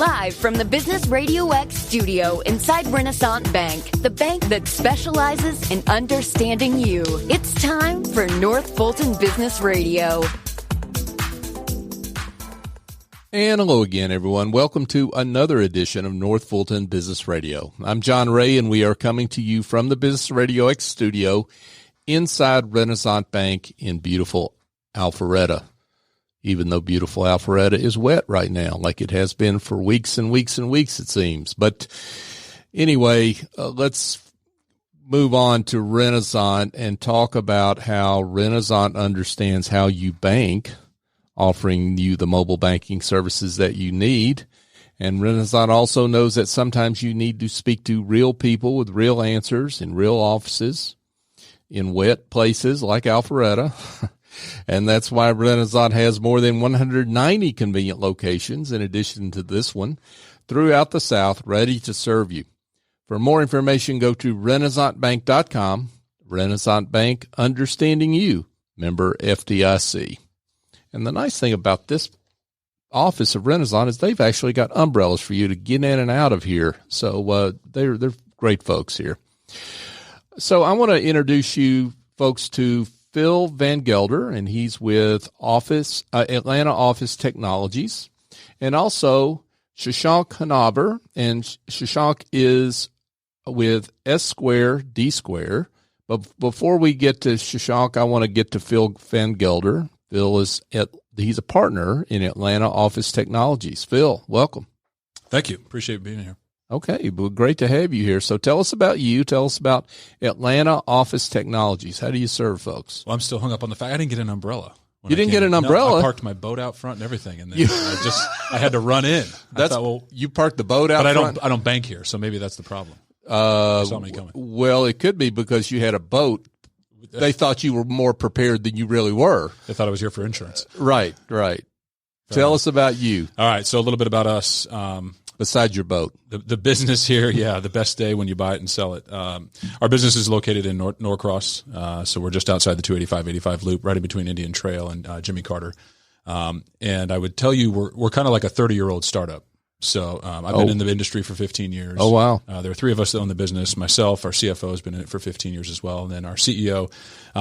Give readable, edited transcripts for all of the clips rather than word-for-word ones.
Live from the Business Radio X studio inside Renaissance Bank, the bank that specializes in understanding you. It's time for North Fulton Business Radio. And hello again, everyone. Welcome to another edition of North Fulton Business Radio. I'm John Ray, and we are coming to you from the Business Radio X studio inside Renaissance Bank in beautiful Alpharetta. Even though beautiful Alpharetta is wet right now, like it has been for weeks and weeks and weeks, it seems. But anyway, let's move on to Renaissance and talk about how Renaissance understands how you bank, offering you the mobile banking services that you need. And Renaissance also knows that sometimes you need to speak to real people with real answers in real offices in wet places like Alpharetta. And that's why Renaissance has more than 190 convenient locations in addition to this one throughout the South ready to serve you. For more information, go to renaissancebank.com. Renaissance Bank, understanding you, member FDIC. And the nice thing about this office of Renaissance is they've actually got umbrellas for you to get in and out of here. So they're great folks here. So I want to introduce you folks to Phil Van Gelder, and he's with Atlanta Office Technologies, and also Shashank Honavar, and Shashank is with S Square D Square. But before we get to Shashank, I want to get to Phil Van Gelder. Phil he's a partner in Atlanta Office Technologies. Phil, welcome. Thank you. Appreciate being here. Okay, well, great to have you here. So tell us about you. Tell us about Atlanta Office Technologies. How do you serve folks? Well, I'm still hung up on the fact I didn't get an umbrella. You didn't get an umbrella? No, I parked my boat out front and everything, and then I had to run in. You parked the boat out front? But I don't bank here, so maybe that's the problem. Saw me coming. Well, it could be because you had a boat. They thought you were more prepared than you really were. They thought I was here for insurance. Right. Tell us about you. All right, so a little bit about us. Besides your boat. The business here, the best day when you buy it and sell it. Our business is located in Norcross, so we're just outside the 285-85 loop, right in between Indian Trail and Jimmy Carter. And I would tell you we're kind of like a 30-year-old startup. So I've been in the industry for 15 years. Oh, wow. There are three of us that own the business. Myself, our CFO, has been in it for 15 years as well. And then our CEO,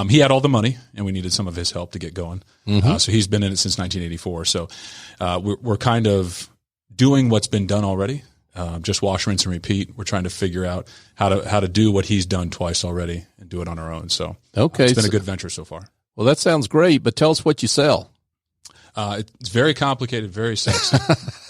he had all the money, and we needed some of his help to get going. Mm-hmm. So he's been in it since 1984. So we're kind of doing what's been done already, just wash, rinse, and repeat. We're trying to figure out how to do what he's done twice already and do it on our own. So it's been a good venture so far. Well, that sounds great, but tell us what you sell. It's very complicated, very sexy.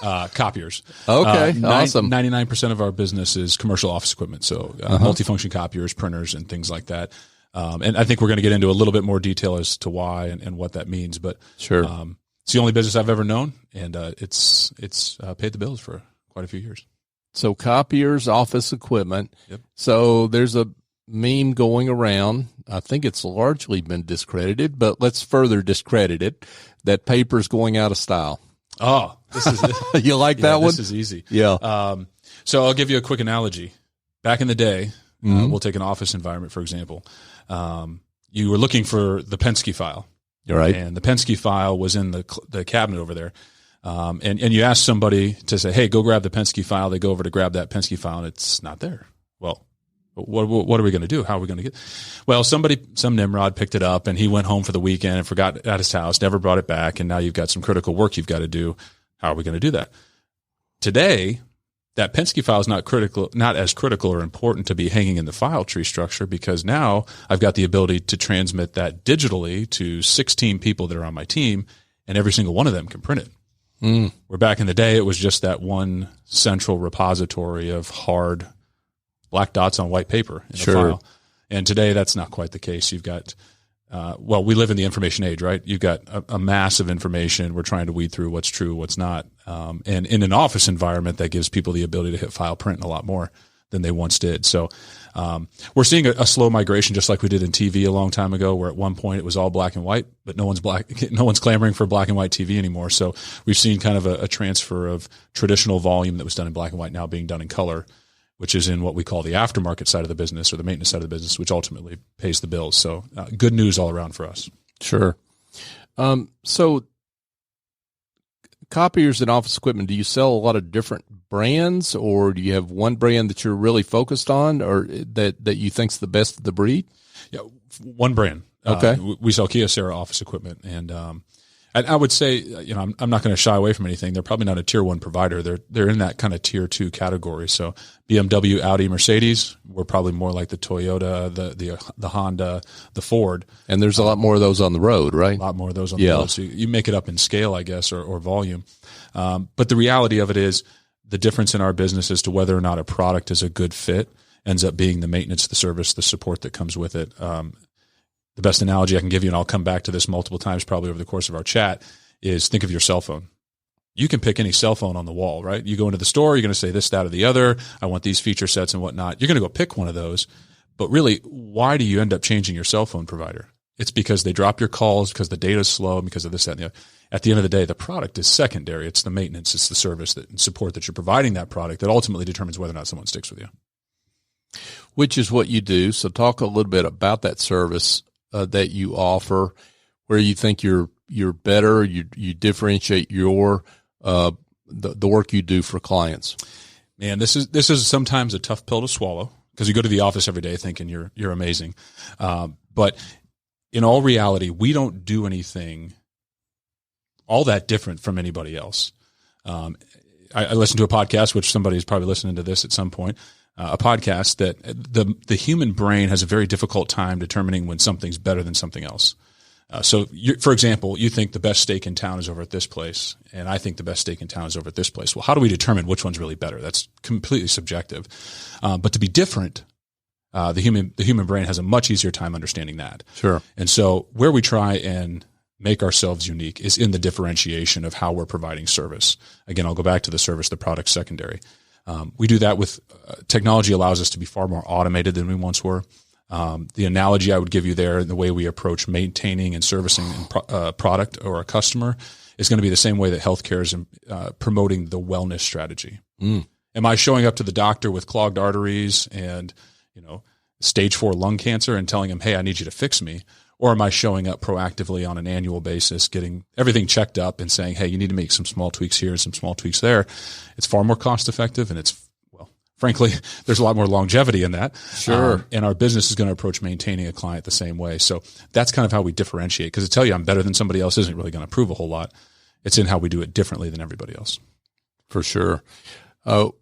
Copiers. Okay, awesome. 99% of our business is commercial office equipment, so multifunction copiers, printers, and things like that. And I think we're going to get into a little bit more detail as to why and what that means. But sure. It's the only business I've ever known, and it's paid the bills for quite a few years. So copiers, office equipment. Yep. So there's a meme going around. I think it's largely been discredited, but let's further discredit it, that paper's going out of style. Oh, this is you like that one? This is easy. Yeah. So I'll give you a quick analogy. Back in the day, we'll take an office environment, for example. You were looking for the Penske file. Right. And the Penske file was in the cabinet over there. And you ask somebody to say, hey, go grab the Penske file. They go over to grab that Penske file, and it's not there. Well, what are we going to do? How are we going to get? Well, some Nimrod picked it up, and he went home for the weekend and forgot it at his house, never brought it back, and now you've got some critical work you've got to do. How are we going to do that? Today, that Penske file is not as critical or important to be hanging in the file tree structure, because now I've got the ability to transmit that digitally to 16 people that are on my team, and every single one of them can print it. Where back in the day, it was just that one central repository of hard black dots on white paper in a file. And today, that's not quite the case. You've got, we live in the information age, right? You've got a mass of information. We're trying to weed through what's true, what's not. And in an office environment, that gives people the ability to hit file print a lot more than they once did. So we're seeing a slow migration, just like we did in TV a long time ago, where at one point it was all black and white, but no one's clamoring for black and white TV anymore. So we've seen kind of a transfer of traditional volume that was done in black and white now being done in color, which is in what we call the aftermarket side of the business, or the maintenance side of the business, which ultimately pays the bills. So good news all around for us. Sure. So copiers and office equipment, do you sell a lot of different brands, or do you have one brand that you're really focused on, or that you think's the best of the breed? Yeah, one brand. Okay. We sell Kyocera office equipment, and I would say, I'm not going to shy away from anything. They're probably not a tier 1 provider. They're in that kind of tier 2 category. So BMW, Audi, Mercedes, we're probably more like the Toyota, the Honda, the Ford. And there's a lot more of those on the road, right? A lot more of those on the road. So you make it up in scale, I guess, or volume. But the reality of it is the difference in our business as to whether or not a product is a good fit ends up being the maintenance, the service, the support that comes with it. The best analogy I can give you, and I'll come back to this multiple times probably over the course of our chat, is think of your cell phone. You can pick any cell phone on the wall, right? You go into the store, you're going to say this, that, or the other. I want these feature sets and whatnot. You're going to go pick one of those. But really, why do you end up changing your cell phone provider? It's because they drop your calls, because the data is slow, and because of this, that, and the other. At the end of the day, the product is secondary. It's the maintenance, it's the service and support that you're providing that product that ultimately determines whether or not someone sticks with you. Which is what you do. So talk a little bit about that service that you offer, where you think you're better, you differentiate your the work you do for clients. Man, this is sometimes a tough pill to swallow, because you go to the office every day thinking you're amazing, but in all reality, we don't do anything all that different from anybody else. I listened to a podcast, which somebody's probably listening to this at some point. A podcast that the human brain has a very difficult time determining when something's better than something else. So, for example, you think the best steak in town is over at this place, and I think the best steak in town is over at this place. Well, how do we determine which one's really better? That's completely subjective. But to be different, the human brain has a much easier time understanding that. Sure. And so where we try and make ourselves unique is in the differentiation of how we're providing service. Again, I'll go back to the service, the product secondary. We do that with technology allows us to be far more automated than we once were. The analogy I would give you there, and the way we approach maintaining and servicing a product or a customer, is going to be the same way that healthcare is promoting the wellness strategy. Am I showing up to the doctor with clogged arteries and stage 4 lung cancer and telling him, hey, I need you to fix me? Or am I showing up proactively on an annual basis, getting everything checked up and saying, hey, you need to make some small tweaks here and some small tweaks there? It's far more cost effective, and it's, well, frankly, there's a lot more longevity in that. Sure. And our business is going to approach maintaining a client the same way. So that's kind of how we differentiate, because to tell you I'm better than somebody else isn't really going to prove a whole lot. It's in how we do it differently than everybody else. For sure.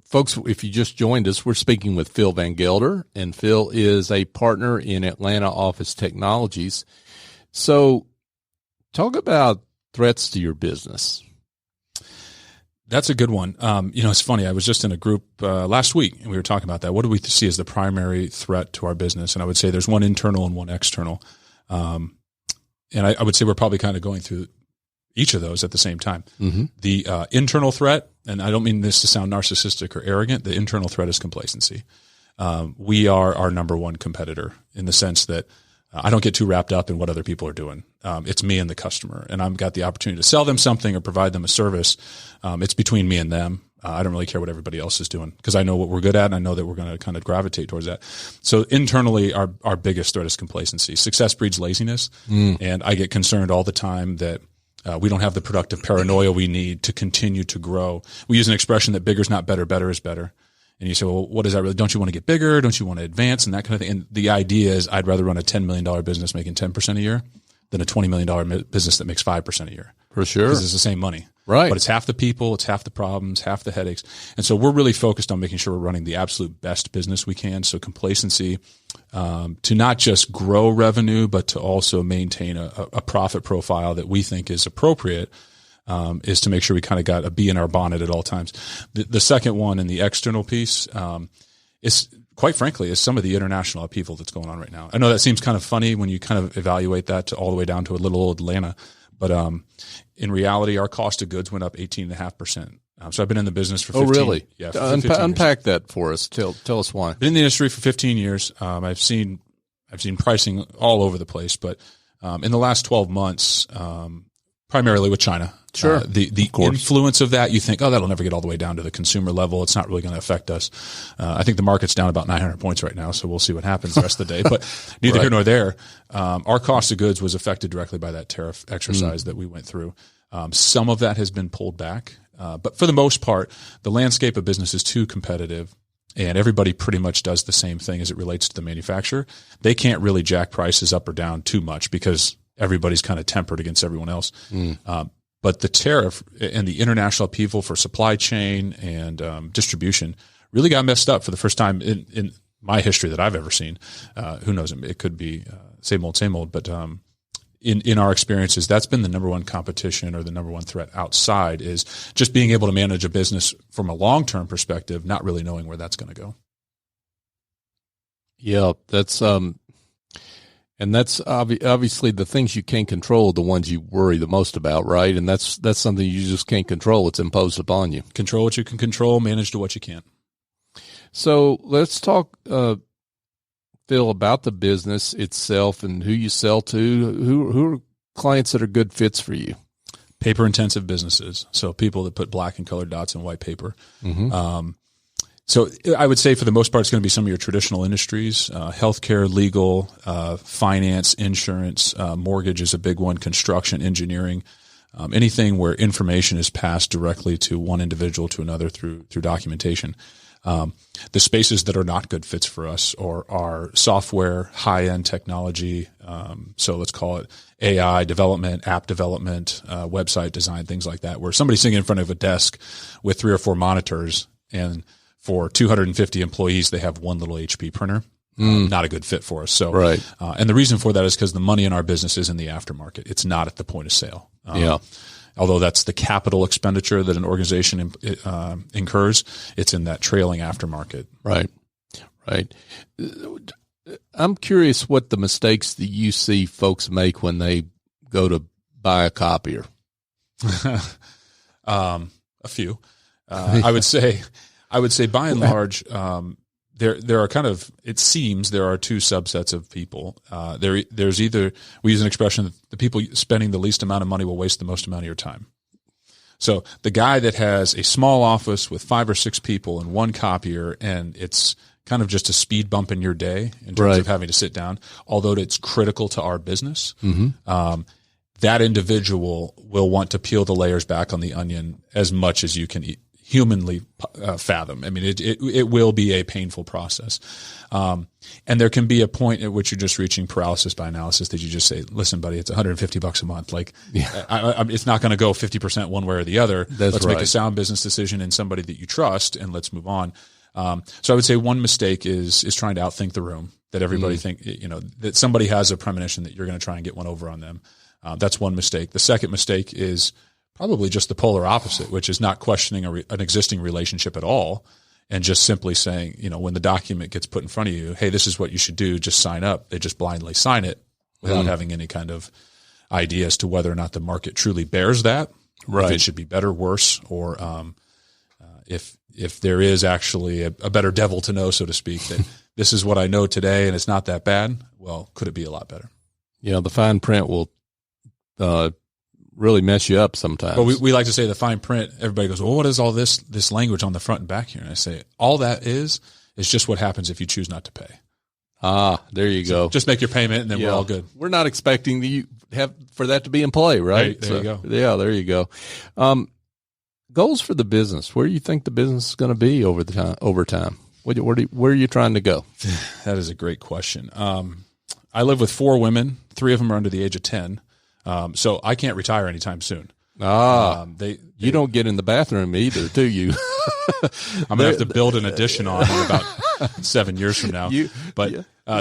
Folks, if you just joined us, we're speaking with Phil Van Gelder, and Phil is a partner in Atlanta Office Technologies. So talk about threats to your business. That's a good one. It's funny. I was just in a group last week, and we were talking about that. What do we see as the primary threat to our business? And I would say there's one internal and one external. And I would say we're probably kind of going through each of those at the same time. Mm-hmm. The internal threat, and I don't mean this to sound narcissistic or arrogant, the internal threat is complacency. We are our number one competitor in the sense that I don't get too wrapped up in what other people are doing. It's me and the customer, and I've got the opportunity to sell them something or provide them a service. It's between me and them. I don't really care what everybody else is doing, because I know what we're good at, and I know that we're going to kind of gravitate towards that. So internally, our biggest threat is complacency. Success breeds laziness, and I get concerned all the time that we don't have the productive paranoia we need to continue to grow. We use an expression that bigger is not better, better is better. And you say, well, what is that really? Don't you want to get bigger? Don't you want to advance and that kind of thing? And the idea is I'd rather run a $10 million business making 10% a year than a $20 million business that makes 5% a year. For sure. Because it's the same money. Right. But it's half the people, it's half the problems, half the headaches. And so we're really focused on making sure we're running the absolute best business we can. So complacency, to not just grow revenue, but to also maintain a profit profile that we think is appropriate, is to make sure we kind of got a bee in our bonnet at all times. The second one, and the external piece, is quite frankly, is some of the international upheaval that's going on right now. I know that seems kind of funny when you kind of evaluate that to all the way down to a little old Atlanta. But in reality, our cost of goods went up 18.5%. So I've been in the business for 15 years. Oh, really? Yeah. Unpack that for us. Tell us why. Been in the industry for 15 years. I've seen pricing all over the place, but in the last 12 months, primarily with China. Sure. The influence of that, you think, oh, that'll never get all the way down to the consumer level. It's not really going to affect us. I think the market's down about 900 points right now, so we'll see what happens the rest of the day. But neither here nor there. Our cost of goods was affected directly by that tariff exercise that we went through. Some of that has been pulled back. But for the most part, the landscape of business is too competitive, and everybody pretty much does the same thing as it relates to the manufacturer. They can't really jack prices up or down too much because everybody's kind of tempered against everyone else. But the tariff and the international upheaval for supply chain and distribution really got messed up for the first time in my history that I've ever seen. Who knows? It could be same old. But in our experiences, that's been the number one competition or the number one threat outside is just being able to manage a business from a long-term perspective, not really knowing where that's going to go. Yeah, that's and that's obviously the things you can't control, the ones you worry the most about, right? And that's something you just can't control. It's imposed upon you. Control what you can control, manage to what you can't. So let's talk, Phil, about the business itself and who you sell to. Who are clients that are good fits for you? Paper-intensive businesses, so people that put black and colored dots in white paper. Mm-hmm. So I would say for the most part, it's going to be some of your traditional industries, healthcare, legal, finance, insurance, mortgage is a big one, construction, engineering, anything where information is passed directly to one individual to another through documentation. The spaces that are not good fits for us are software, high-end technology. So let's call it AI development, app development, website design, things like that, where somebody's sitting in front of a desk with 3 or 4 monitors, and for 250 employees, they have one little HP printer. Not a good fit for us. So, right. And the reason for that is because the money in our business is in the aftermarket. It's not at the point of sale. Although that's the capital expenditure that an organization incurs, it's in that trailing aftermarket. Right. I'm curious what the mistakes that you see folks make when they go to buy a copier. A few. I would say by and large, there are kind of, it seems there are 2 subsets of people. There's either, we use an expression that the people spending the least amount of money will waste the most amount of your time. So the guy that has a small office with 5 or 6 people and 1 copier, and it's kind of just a speed bump in your day in terms of having to sit down, although it's critical to our business. That individual will want to peel the layers back on the onion as much as you can humanly fathom. I mean, it will be a painful process. And there can be a point at which you're just reaching paralysis by analysis that you just say, listen, buddy, it's $150 a month. Like, it's not going to go 50% one way or the other. Let's make a sound business decision in somebody that you trust, and let's move on. So I would say one mistake is trying to outthink the room, that everybody think, that somebody has a premonition that you're going to try and get one over on them. That's one mistake. The second mistake is probably just the polar opposite, which is not questioning an existing relationship at all, and just simply saying, when the document gets put in front of you, hey, this is what you should do, just sign up. They just blindly sign it without having any kind of idea as to whether or not the market truly bears that, if it should be better, worse, or if there is actually a better devil to know, so to speak, that this is what I know today and it's not that bad. Well, could it be a lot better? The fine print will really mess you up sometimes. Well, we like to say the fine print. Everybody goes, well, what is all this language on the front and back here? And I say, all that is just what happens if you choose not to pay. There you go. Just make your payment and then we're all good. We're not expecting you for that to be in play, right? There you go. Yeah, there you go. Goals for the business. Where do you think the business is going to be over time? Where are you trying to go? That is a great question. I live with 4 women. 3 of them are under the age of 10. So I can't retire anytime soon. You don't get in the bathroom either, do you? I'm going to have to build an addition on in about 7 years from now.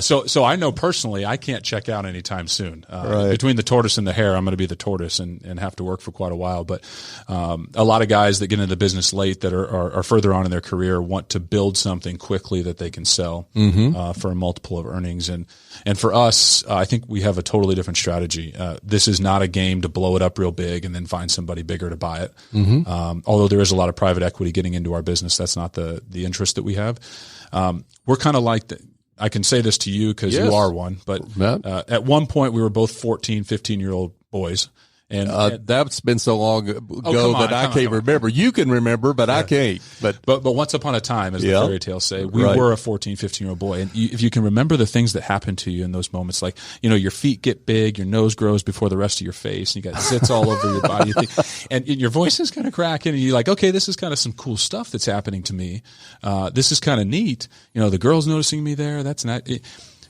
So I know personally I can't check out anytime soon. Between the tortoise and the hare, I'm going to be the tortoise and have to work for quite a while. But a lot of guys that get into the business late that are further on in their career want to build something quickly that they can sell for a multiple of earnings. And for us, I think we have a totally different strategy. This is not a game to blow it up real big and then find somebody bigger to buy it. Although there is a lot of private equity getting into our business, that's not the interest that we have. We're kind of like I can say this to you because you are one, but at one point we were both 14, 15-year-old boys, And that's been so long ago that I can't remember. You can remember, but I can't. But once upon a time, as the fairy tales say, we were a 14, 15-year-old boy. And if you can remember the things that happened to you in those moments, like, your feet get big, your nose grows before the rest of your face, and you got zits all over your body, and your voice is kind of cracking, and you're like, okay, this is kind of some cool stuff that's happening to me. This is kind of neat. The girl's noticing me there. That's not it.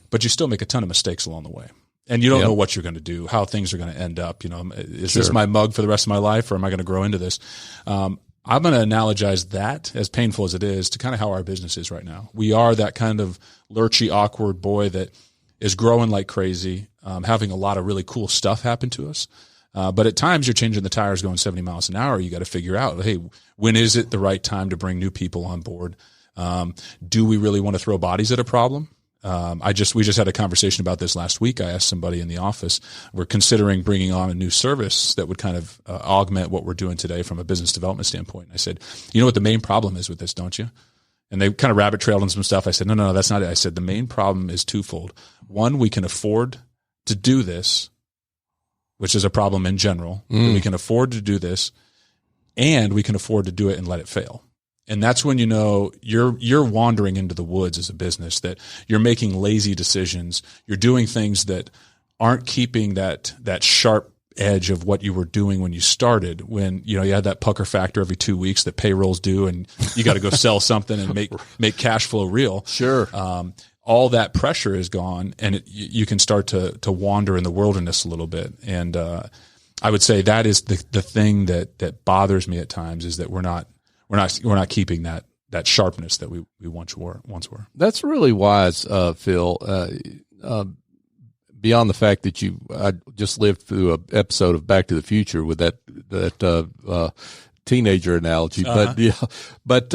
But you still make a ton of mistakes along the way. And you don't know what you're going to do, how things are going to end up. Is this my mug for the rest of my life, or am I going to grow into this? I'm going to analogize that, as painful as it is, to kind of how our business is right now. We are that kind of lurchy, awkward boy that is growing like crazy, having a lot of really cool stuff happen to us. But at times you're changing the tires going 70 miles an hour. You got to figure out, hey, when is it the right time to bring new people on board? Do we really want to throw bodies at a problem? We just had a conversation about this last week. I asked somebody in the office, we're considering bringing on a new service that would kind of augment what we're doing today from a business development standpoint. And I said, you know what the main problem is with this, don't you? And they kind of rabbit trailed on some stuff. I said, no, that's not it. I said, the main problem is twofold. One, we can afford to do this, which is a problem in general. We can afford to do this, and we can afford to do it and let it fail. And that's when you're wandering into the woods as a business, that you're making lazy decisions. You're doing things that aren't keeping that sharp edge of what you were doing when you started, when you had that pucker factor every 2 weeks that payrolls do, and you got to go sell something and make cash flow real. Sure. All that pressure is gone, and you can start to wander in the wilderness a little bit. And I would say that is the thing that bothers me at times, is that we're not keeping that sharpness that we once were. That's really wise, Phil. Beyond the fact that I just lived through an episode of Back to the Future with that teenager analogy, but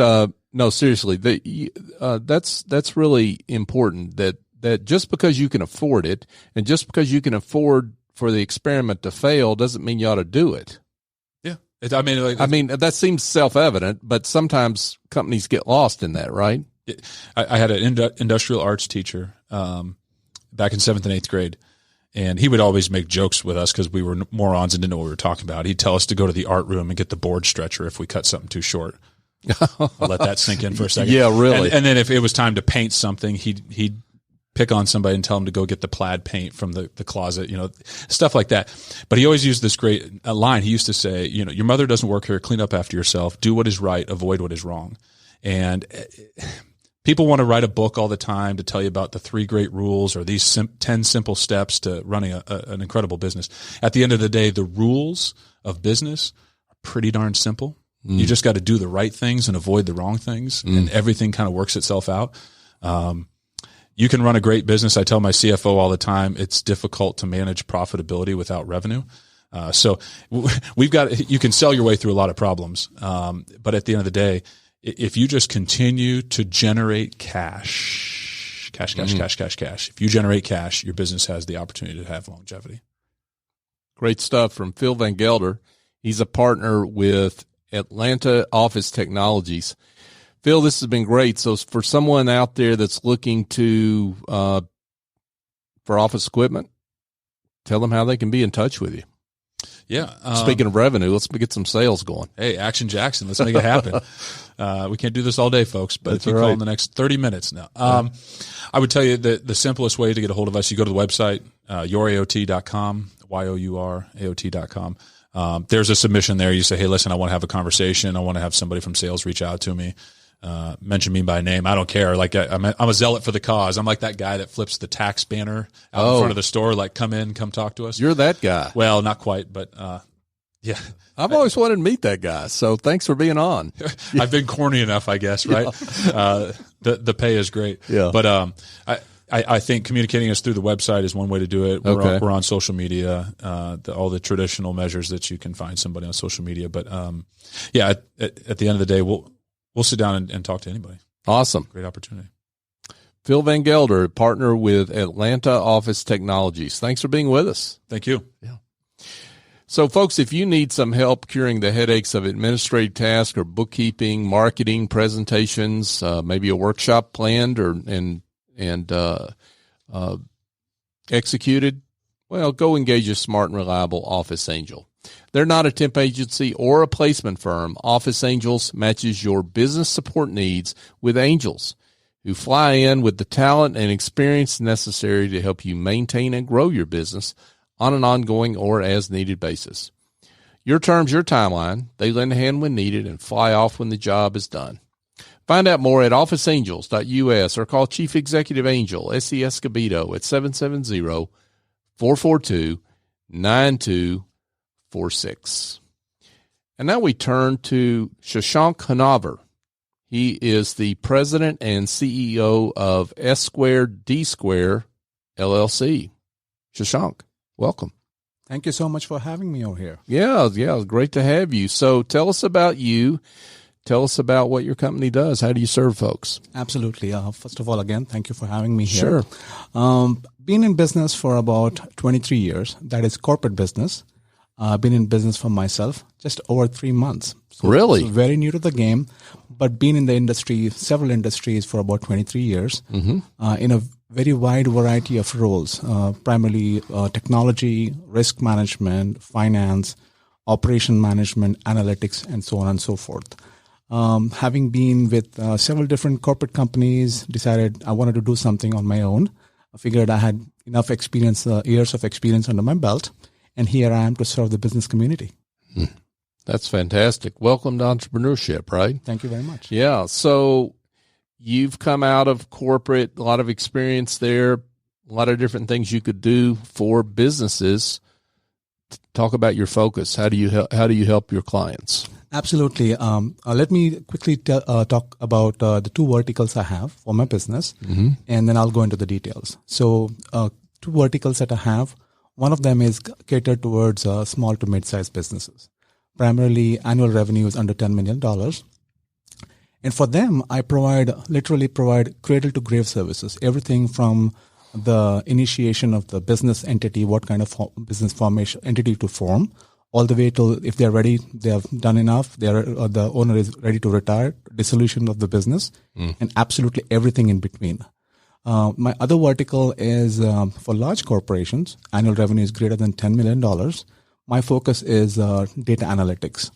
no, seriously, that's really important. That just because you can afford it, and just because you can afford for the experiment to fail, doesn't mean you ought to do it. I mean, that seems self-evident, but sometimes companies get lost in that, right? I had an industrial arts teacher back in 7th and 8th grade, and he would always make jokes with us because we were morons and didn't know what we were talking about. He'd tell us to go to the art room and get the board stretcher if we cut something too short. I'll let that sink in for a second. Yeah, really. And then if it was time to paint something, he'd pick on somebody and tell them to go get the plaid paint from the closet, stuff like that. But he always used this great line. He used to say, your mother doesn't work here. Clean up after yourself. Do what is right. Avoid what is wrong. And people want to write a book all the time to tell you about the 3 great rules or these 10 simple steps to running an incredible business. At the end of the day, the rules of business are pretty darn simple. You just got to do the right things and avoid the wrong things, and everything kind of works itself out. You can run a great business. I tell my CFO all the time, it's difficult to manage profitability without revenue. So you can sell your way through a lot of problems. But at the end of the day, if you just continue to generate cash, if you generate cash, your business has the opportunity to have longevity. Great stuff from Phil Van Gelder. He's a partner with Atlanta Office Technologies. Phil, this has been great. So for someone out there that's looking to for office equipment, tell them how they can be in touch with you. Yeah. Speaking of revenue, let's get some sales going. Hey, Action Jackson, let's make it happen. We can't do this all day, folks, but if you call in the next 30 minutes now. I would tell you that the simplest way to get a hold of us, you go to the website, youraot.com, youraot.com. There's a submission there. You say, hey, listen, I want to have a conversation. I want to have somebody from sales reach out to me. Mention me by name. I don't care. Like I'm a zealot for the cause. I'm like that guy that flips the tax banner out in front of the store. Like, come talk to us. You're that guy. Well, not quite, but yeah. I've always wanted to meet that guy. So thanks for being on. I've been corny enough, I guess. Right. Yeah. The pay is great. Yeah. But I think communicating us through the website is one way to do it. We're on social media, all the traditional measures that you can find somebody on social media. But yeah, at the end of the day, we'll sit down and talk to anybody. Awesome. Great opportunity. Phil Van Gelder, partner with Atlanta Office Technologies. Thanks for being with us. Thank you. Yeah. So, folks, if you need some help curing the headaches of administrative tasks or bookkeeping, marketing, presentations, maybe a workshop planned and executed, well, go engage a smart and reliable office angel. They're not a temp agency or a placement firm. Office Angels matches your business support needs with angels who fly in with the talent and experience necessary to help you maintain and grow your business on an ongoing or as needed basis. Your terms, your timeline. They lend a hand when needed and fly off when the job is done. Find out more at officeangels.us or call Chief Executive Angel S.E. Escobedo at 770-442-9246. And now we turn to Shashank Honavar. He is the president and CEO of S Squared D Square LLC. Shashank, welcome. Thank you so much for having me over here. Yeah, great to have you. So tell us about you. Tell us about what your company does. How do you serve folks? Absolutely. First of all, again, thank you for having me here. Sure. Been in business for about 23 years. That is corporate business. Been in business for myself just over 3 months. Really? So very new to the game, but been in the industry, several industries for about 23 years, in a very wide variety of roles, primarily technology, risk management, finance, operation management, analytics, and so on and so forth. Having been with several different corporate companies, decided I wanted to do something on my own. I figured I had enough experience, years of experience under my belt, and here I am to serve the business community. That's fantastic. Welcome to entrepreneurship, right? Thank you very much. Yeah. So you've come out of corporate, a lot of experience there, a lot of different things you could do for businesses. Talk about your focus. How do you help your clients? Absolutely. Let me quickly talk about the two verticals I have for my business, and then I'll go into the details. So two verticals that I have, one of them is catered towards small to mid-sized businesses. Primarily annual revenues under $10 million. And for them, I literally provide cradle-to-grave services, everything from the initiation of the business entity, what kind of business formation entity to form, all the way till if they're ready, they have done enough, the owner is ready to retire, dissolution of the business, and absolutely everything in between. My other vertical is for large corporations. Annual revenue is greater than $10 million. My focus is data analytics.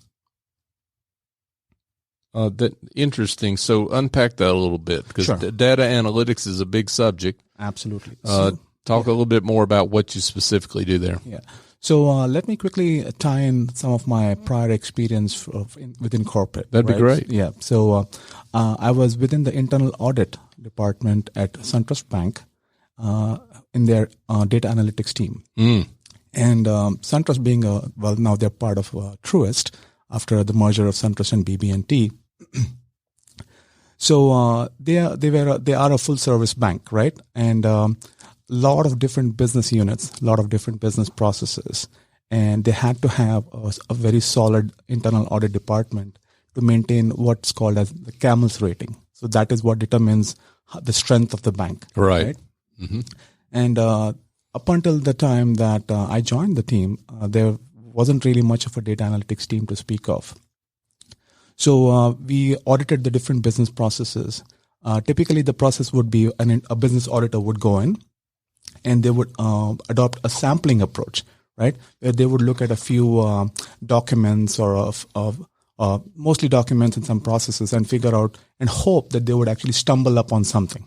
Interesting. So unpack that a little bit, because Sure. Data analytics is a big subject. Absolutely. Talk a little bit more about what you specifically do there. Yeah. So let me quickly tie in some of my prior experience within corporate. That'd be great. Yeah. So I was within the internal audit department at SunTrust Bank in their data analytics team. And SunTrust being now they're part of Truist after the merger of SunTrust and BB&T. So they are a full service bank, right? And lot of different business units, lot of different business processes, and they had to have a very solid internal audit department to maintain what's called as the CAMELS rating. So that is what determines the strength of the bank. Right. And up until the time that I joined the team, there wasn't really much of a data analytics team to speak of. So we audited the different business processes. Typically, the process would be a business auditor would go in, and they would adopt a sampling approach, right? Where they would look at a few documents or mostly documents and some processes and figure out and hope that they would actually stumble upon something.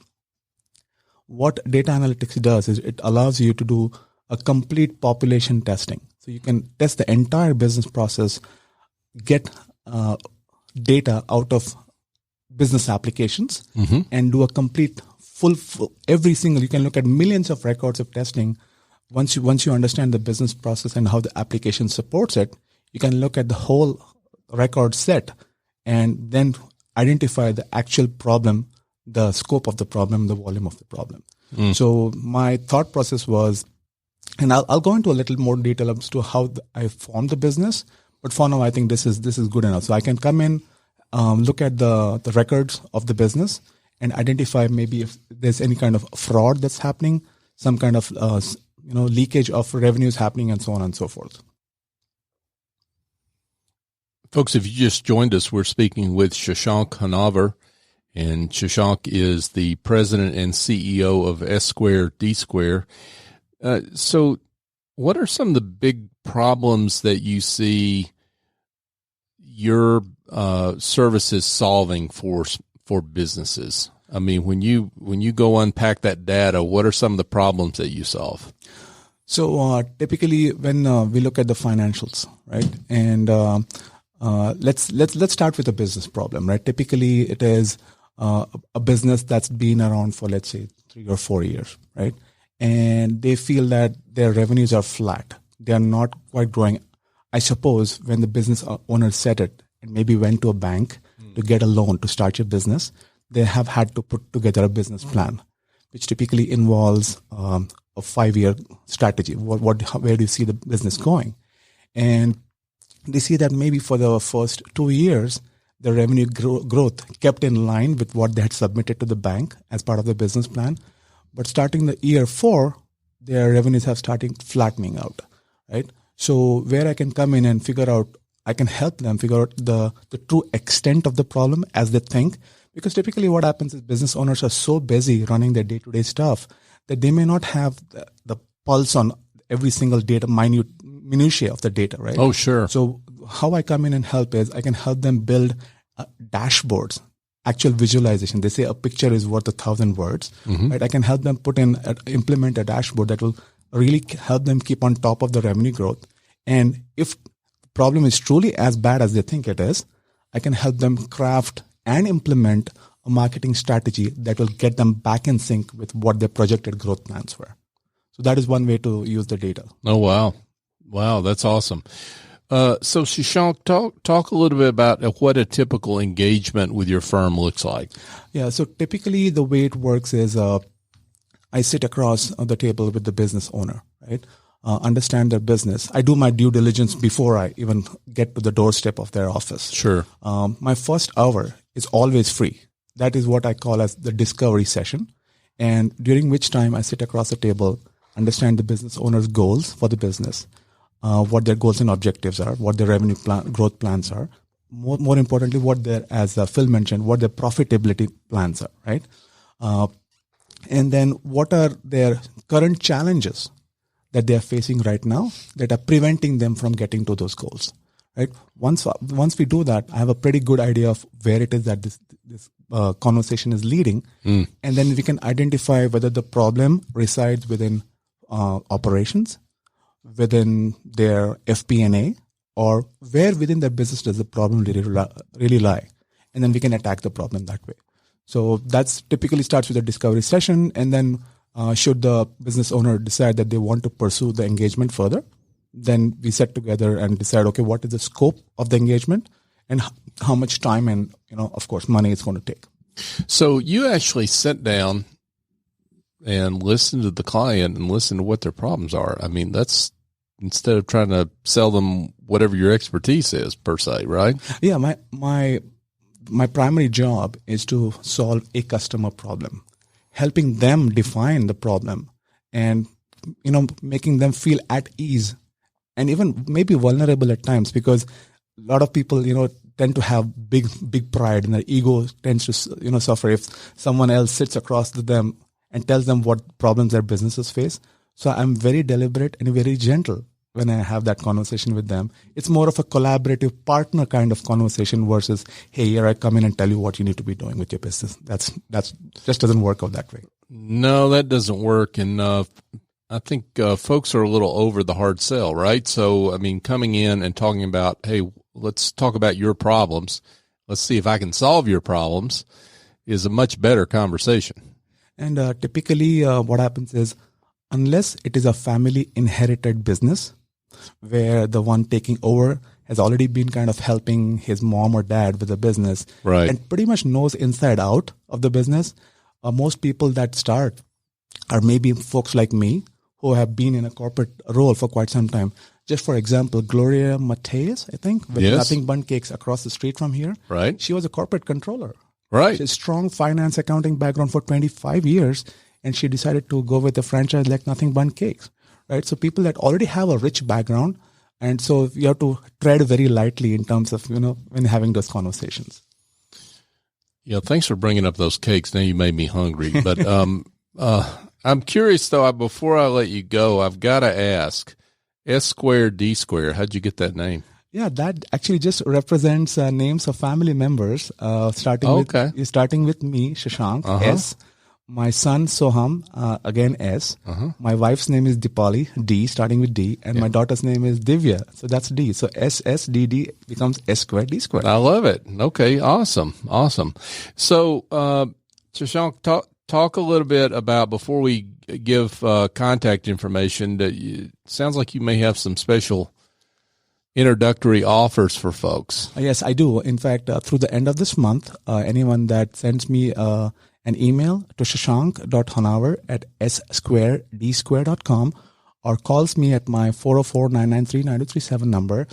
What data analytics does is it allows you to do a complete population testing. So you can test the entire business process, get data out of business applications, and do a complete full every single. You can look at millions of records of testing. Once you understand the business process and how the application supports it, you can look at the whole record set and then identify the actual problem, the scope of the problem, the volume of the problem. So my thought process was, and I'll go into a little more detail as to how I formed the business, but for now I think this is good enough. So I can come in, look at the records of the business and identify maybe if there's any kind of fraud that's happening, some kind of leakage of revenues happening, and so on and so forth. Folks, if you just joined us, we're speaking with Shashank Honavar, and Shashank is the president and CEO of S Square D Square. So what are some of the big problems that you see your services solving for businesses? I mean, when you go unpack that data, what are some of the problems that you solve? So typically, when we look at the financials, right, and let's start with a business problem, right? Typically, it is a business that's been around for, let's say, 3 or 4 years, right? And they feel that their revenues are flat; they are not quite growing. I suppose when the business owner said it and maybe went to a bank to get a loan to start your business, they have had to put together a business plan, which typically involves a 5-year strategy. Where do you see the business going? And they see that maybe for the first 2 years, the revenue growth kept in line with what they had submitted to the bank as part of the business plan. But starting the year 4, their revenues have started flattening out, right? So where I can come in and I can help them figure out the true extent of the problem as they think. Because typically what happens is business owners are so busy running their day-to-day stuff that they may not have the pulse on every single minutiae of the data, right? Oh, sure. So how I come in and help is I can help them build dashboards, actual visualization. They say a picture is worth 1,000 words, right? I can help them implement a dashboard that will really help them keep on top of the revenue growth. And if the problem is truly as bad as they think it is, I can help them craft and implement a marketing strategy that will get them back in sync with what their projected growth plans were. So that is one way to use the data. Oh, wow. Wow, that's awesome. So Shashank, talk a little bit about what a typical engagement with your firm looks like. Yeah, so typically the way it works is I sit across the table with the business owner, right? Understand their business. I do my due diligence before I even get to the doorstep of their office. Sure. My first hour is always free. That is what I call as the discovery session. And during which time I sit across the table, understand the business owner's goals for the business, what their goals and objectives are, what their revenue growth plans are. More importantly, what their, as Phil mentioned, what their profitability plans are, right? And then what are their current challenges that they are facing right now that are preventing them from getting to those goals, right? Once we do that, I have a pretty good idea of where it is that this conversation is leading. And then we can identify whether the problem resides within operations, within their FP&A, or where within their business does the problem really lie. And then we can attack the problem that way. So that's typically starts with a discovery session. And then should the business owner decide that they want to pursue the engagement further, then we sit together and decide, okay, what is the scope of the engagement and how much time and, of course, money it's going to take. So you actually sit down and listen to the client and listen to what their problems are. I mean, that's instead of trying to sell them whatever your expertise is per se, right? Yeah. My primary job is to solve a customer problem, helping them define the problem and, making them feel at ease and even maybe vulnerable at times, because a lot of people, tend to have big pride and their ego tends to, suffer if someone else sits across to them and tells them what problems their businesses face. So I'm very deliberate and very gentle when I have that conversation with them. It's more of a collaborative partner kind of conversation versus, hey, here I come in and tell you what you need to be doing with your business. That's just doesn't work out that way. No, that doesn't work. And I think folks are a little over the hard sell, right? So, I mean, coming in and talking about, hey, let's talk about your problems. Let's see if I can solve your problems is a much better conversation. And typically what happens is, unless it is a family inherited business where the one taking over has already been kind of helping his mom or dad with the business, right, and pretty much knows inside out of the business, most people that start are maybe folks like me who have been in a corporate role for quite some time. Just for example, Gloria Mateus, I think, with Nothing Bun Cakes across the street from here. Right. She was a corporate controller. Right. She has a strong finance accounting background for 25 years. And she decided to go with a franchise like Nothing Bun Cakes, right? So people that already have a rich background. And so you have to tread very lightly in terms of, when having those conversations. Yeah. Thanks for bringing up those cakes. Now you made me hungry, but, I'm curious though, before I let you go, I've got to ask, S squared, D squared. How'd you get that name? Yeah, that actually just represents names of family members. Starting with me, Shashank, S. My son Soham, again S. My wife's name is Dipali, D, starting with D, and my daughter's name is Divya, so that's D. So S S D D becomes S squared D squared. I love it. Okay, awesome. So, Shashank, talk a little bit about, before we give contact information, that sounds like you may have some special introductory offers for folks. Yes, I do. In fact, through the end of this month, anyone that sends me an email to shashank.honavar@s-squared-d-squared.com or calls me at my 404-993-9237 number,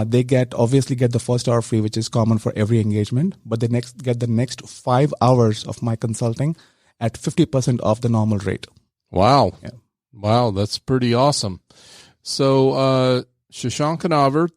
they obviously get the first hour free, which is common for every engagement, but they get the next 5 hours of my consulting at 50% off the normal rate. Wow. Yeah. Wow, that's pretty awesome. So, Shashank Honavar,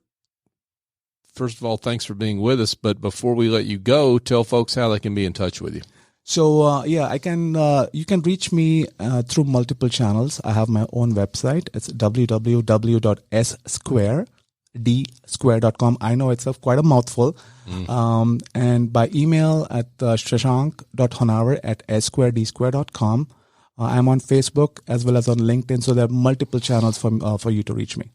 first of all, thanks for being with us. But before we let you go, tell folks how they can be in touch with you. So, you can reach me through multiple channels. I have my own website. It's www.s-squared-d-squared.com. I know it's quite a mouthful. And by email at shashank.honavar@s-squared-d-squared.com. I'm on Facebook as well as on LinkedIn. So there are multiple channels for you to reach me.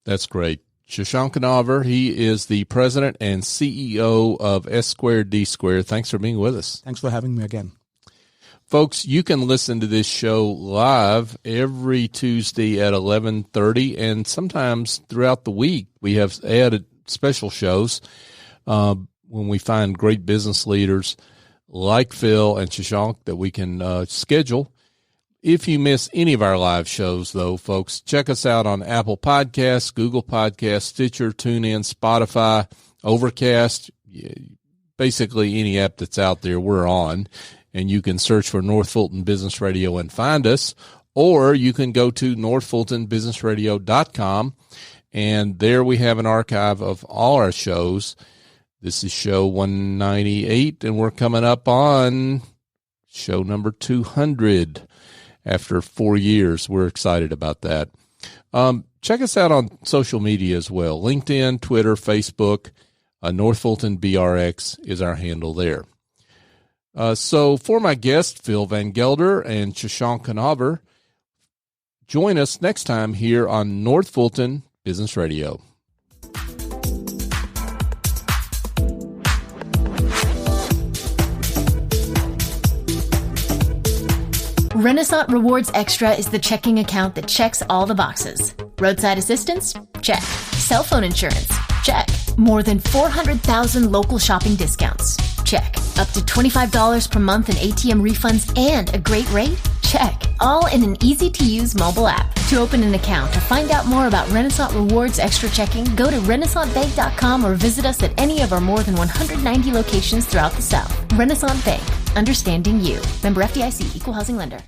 That's great. Shashank Honavar, he is the president and CEO of S Squared D Squared. Thanks for being with us. Thanks for having me again. Folks, you can listen to this show live every Tuesday at 11:30, and sometimes throughout the week we have added special shows when we find great business leaders like Phil and Shashank that we can schedule. If you miss any of our live shows, though, folks, check us out on Apple Podcasts, Google Podcasts, Stitcher, TuneIn, Spotify, Overcast, basically any app that's out there, we're on. And you can search for North Fulton Business Radio and find us. Or you can go to northfultonbusinessradio.com, and there we have an archive of all our shows. This is show 198, and we're coming up on show number 200. After 4 years, we're excited about that. Check us out on social media as well. LinkedIn, Twitter, Facebook. North Fulton BRX is our handle there. So for my guests, Phil Van Gelder and Shashank Honavar, join us next time here on North Fulton Business Radio. Renaissance Rewards Extra is the checking account that checks all the boxes. Roadside assistance? Check. Cell phone insurance? Check. More than 400,000 local shopping discounts? Check. Up to $25 per month in ATM refunds and a great rate? Check. All in an easy-to-use mobile app. To open an account or find out more about Renaissance Rewards Extra Checking, go to renaissancebank.com or visit us at any of our more than 190 locations throughout the South. Renaissance Bank. Understanding you. Member FDIC, Equal Housing Lender.